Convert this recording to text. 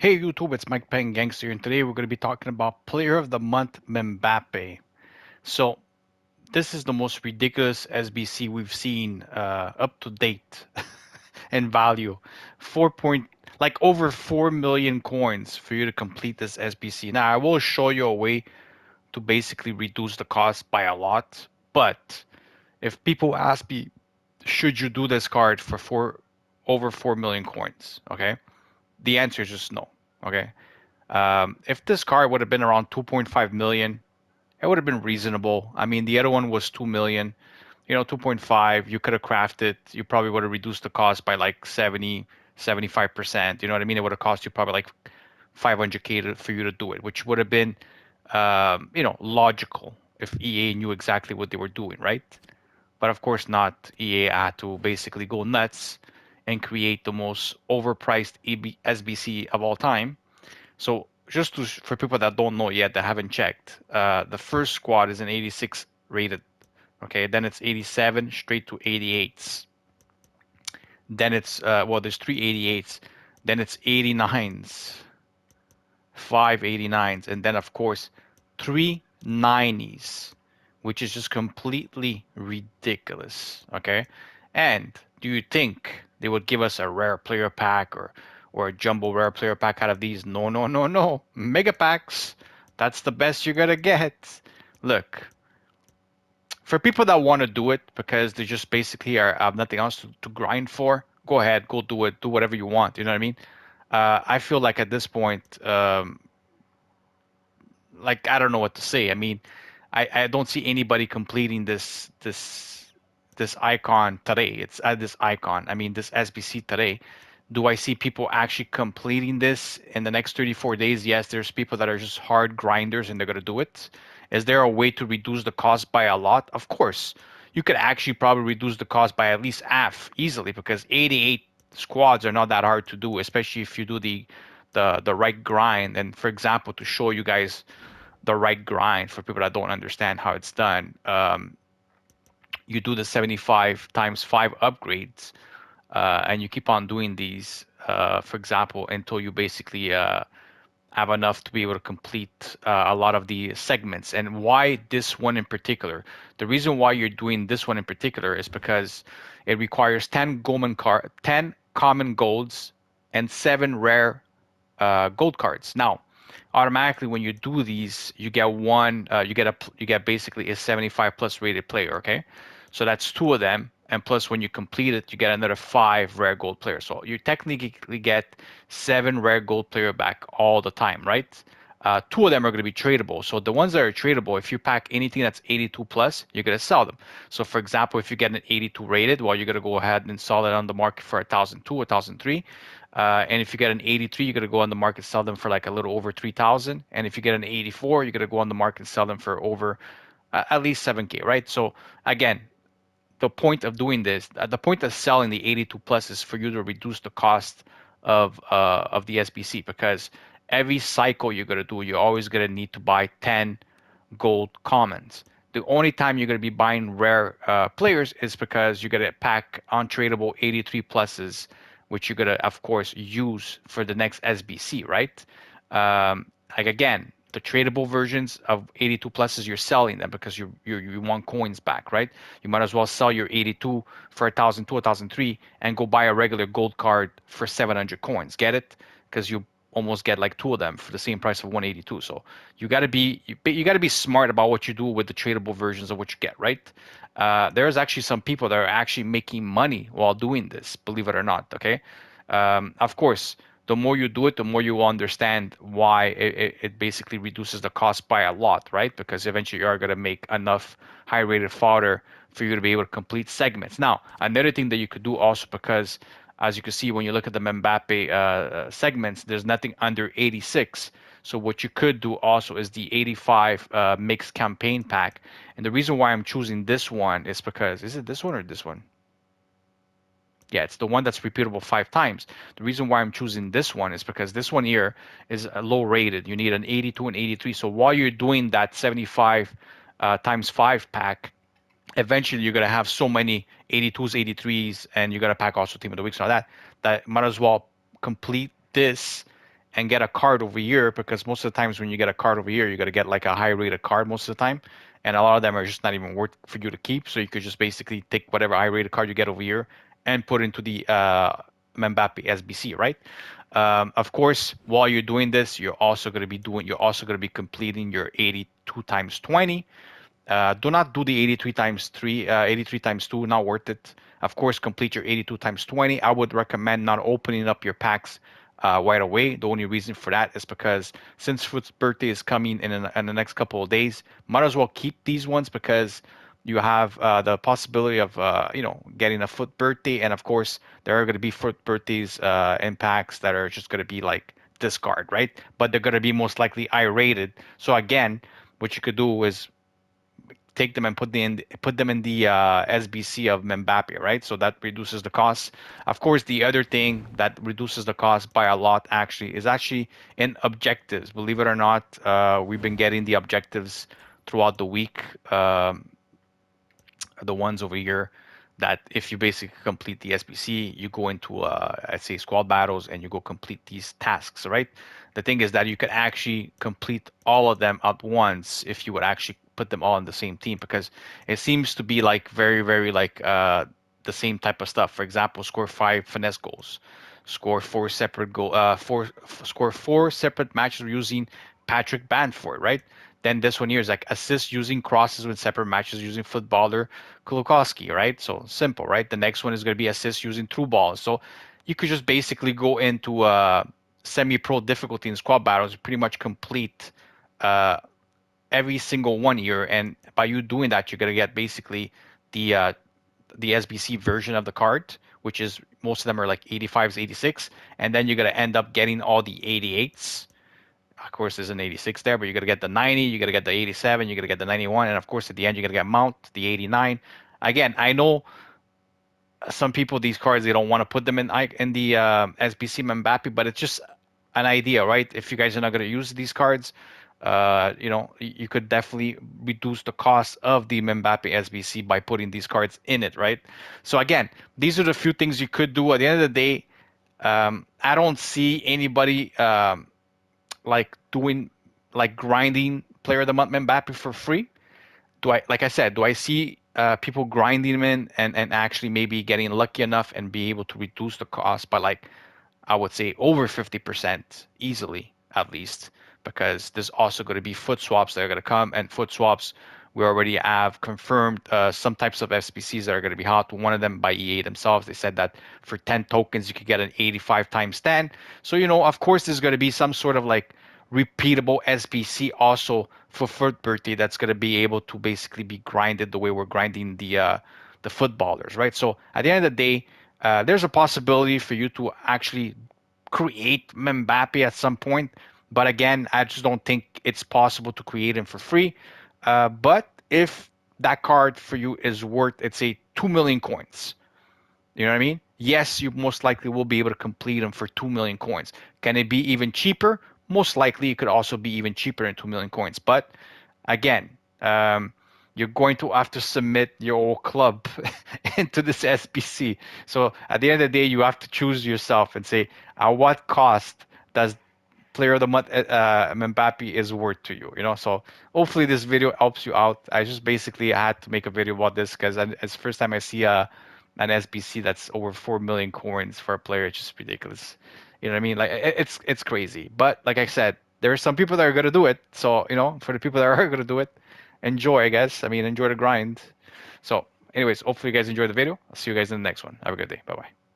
Hey YouTube, it's Mike Peng Gangster, and today we're going to be talking about Player of the Month Mbappe. So this is the most ridiculous SBC we've seen up to date in value. Four point like over 4 million coins for you to complete this SBC. Now I will show you a way to basically reduce the cost by a lot, but if people ask me, should you do this card for over 4 million coins? Okay, the answer is just no. Okay. If this car would have been around 2.5 million, it would have been reasonable. I mean, the other one was 2 million, 2.5, you could have crafted, you probably would have reduced the cost by like 70, 75%. You know what I mean? It would have cost you probably like 500K for you to do it, which would have been, logical if EA knew exactly what they were doing, right? But of course not. EA had to basically go nuts and create the most overpriced SBC of all time. So just for people that don't know yet, that haven't checked, the first squad is an 86 rated. Okay, then it's 87 straight to 88s. Then it's there's three 88s. Then it's 89s, five 89s, and then of course three 90s, which is just completely ridiculous. Okay, and do you think they would give us a rare player pack or a jumbo rare player pack out of these? No, no, no, no. Mega packs. That's the best you're gonna get. Look, for people that want to do it because they just basically are have nothing else to grind for, go ahead, go do it, do whatever you want. You know what I mean? I feel like at this point, like I don't know what to say. I mean, I don't see anybody completing this icon today. It's this icon. I mean, this SBC today. Do I see people actually completing this in the next 34 days? Yes, there's people that are just hard grinders and they're gonna do it. Is there a way to reduce the cost by a lot? Of course. You could actually probably reduce the cost by at least half easily because 88 squads are not that hard to do, especially if you do the right grind. And for example, to show you guys the right grind for people that don't understand how it's done. You do the 75 times 5 upgrades, and you keep on doing these, for example, until you basically have enough to be able to complete a lot of the segments. And why this one in particular? The reason why you're doing this one in particular is because it requires 10 common golds and 7 rare gold cards. Now, automatically when you do these, you get you get basically a 75 plus rated player. Okay, so that's two of them, and plus when you complete it, you get another 5 rare gold players. So you technically get 7 rare gold player back all the time, right? Two of them are going to be tradable. So the ones that are tradable, if you pack anything that's 82 plus, you're going to sell them. So for example, if you get an 82 rated, well, you're going to go ahead and sell it on the market for 1,002, 1,003. And if you get an 83, you're going to go on the market, sell them for like a little over 3,000. And if you get an 84, you're going to go on the market, sell them for over at least 7K, right? So again, the point of doing this, the point of selling the 82 plus is for you to reduce the cost of the SBC because every cycle you're gonna do, you're always gonna need to buy 10 gold commons. The only time you're gonna be buying rare players is because you're gonna pack untradeable 83 pluses, which you're gonna of course use for the next SBC, right? Like again, the tradable versions of 82 pluses, you're selling them because you want coins back, right? You might as well sell your 82 for 1,002, 1,003, and go buy a regular gold card for 700 coins. Get it? Because you almost get like two of them for the same price of 182. So you got to be smart about what you do with the tradable versions of what you get, right? There's actually some people that are actually making money while doing this, believe it or not. Okay, of course, the more you do it, the more you will understand why it basically reduces the cost by a lot, right? Because eventually you are going to make enough high rated fodder for you to be able to complete segments. Now, another thing that you could do also, because as you can see when you look at the Mbappe segments, there's nothing under 86. So what you could do also is the 85 mixed campaign pack. And the reason why I'm choosing this one is because, is it this one or this one? Yeah, it's the one that's repeatable 5 times. The reason why I'm choosing this one is because this one here is low rated. You need an 82 and 83. So while you're doing that 75 times 5 pack, eventually you're going to have so many 82s, 83s, and you're going to pack also Team of the Week. So that might as well complete this and get a card over here, because most of the times when you get a card over here, you got to get like a high rated card most of the time, and a lot of them are just not even worth for you to keep. So you could just basically take whatever high rated card you get over here and put into the Mbappe SBC, right? Of course, while you're doing this, you're also going to be completing your 82 times 20. Do not do the 83 times 3, 83 times 2, not worth it. Of course, complete your 82 times 20. I would recommend not opening up your packs right away. The only reason for that is because since Foot's birthday is coming in the next couple of days, might as well keep these ones, because you have the possibility of getting a Foot birthday, and of course there are going to be Foot birthdays in packs that are just going to be like discard, right? But they're going to be most likely I rated. So again, what you could do is take them and put them in the SBC of Mbappe, right? So that reduces the cost. Of course, the other thing that reduces the cost by a lot actually is actually in objectives. Believe it or not, we've been getting the objectives throughout the week. The ones over here that if you basically complete the SBC, you go into let's say squad battles and you go complete these tasks, right? The thing is that you can actually complete all of them at once if you would actually put them all on the same team, because it seems to be like very, very like the same type of stuff. For example, score 5 finesse goals, score score four separate matches using Patrick Bamford, right? Then this one here is like assist using crosses with separate matches using footballer Kulakowski, right? So simple, right? The next one is going to be assist using through balls. So you could just basically go into semi-pro difficulty in squad battles, pretty much complete uh, every single one here, and by you doing that, you're going to get basically the uh, the SBC version of the card, which is most of them are like 85s, 86, and then you're going to end up getting all the 88s. Of course, there's an 86 there, but you're going to get the 90, you're going to get the 87, you're going to get the 91, and of course, at the end, you're going to get Mount, the 89. Again, I know some people, these cards, they don't want to put them in the SBC Mbappe, but it's just an idea, right? If you guys are not going to use these cards, you could definitely reduce the cost of the Mbappe SBC by putting these cards in it, right? So again, these are the few things you could do. At the end of the day, I don't see anybody like doing like grinding Player of the Month Mbappe for free. Like I said, do I see people grinding them in and actually maybe getting lucky enough and be able to reduce the cost by like I would say over 50% easily, at least, because there's also going to be foot swaps that are going to come, and foot swaps we already have confirmed some types of SBCs that are going to be hot. One of them by EA themselves, they said that for 10 tokens you could get an 85 times 10. So of course, there's going to be some sort of like repeatable SBC also for foot birthday that's going to be able to basically be grinded the way we're grinding the footballers, right? So at the end of the day, there's a possibility for you to actually create Mbappe at some point. But again, I just don't think it's possible to create him for free. But if that card for you is worth, let's say, 2 million coins, you know what I mean? Yes, you most likely will be able to complete them for 2 million coins. Can it be even cheaper? Most likely, it could also be even cheaper than 2 million coins. But again, you're going to have to submit your whole club into this SBC. So at the end of the day, you have to choose yourself and say, at what cost does Player of the Month Mbappe is worth to you? So hopefully this video helps you out. I just basically had to make a video about this because it's the first time I see an SBC that's over 4 million coins for a player. It's just ridiculous. You know what I mean? Like it's crazy. But like I said, there are some people that are gonna do it. So for the people that are gonna do it, enjoy. I guess. I mean, enjoy the grind. So, anyways, hopefully you guys enjoyed the video. I'll see you guys in the next one. Have a good day. Bye bye.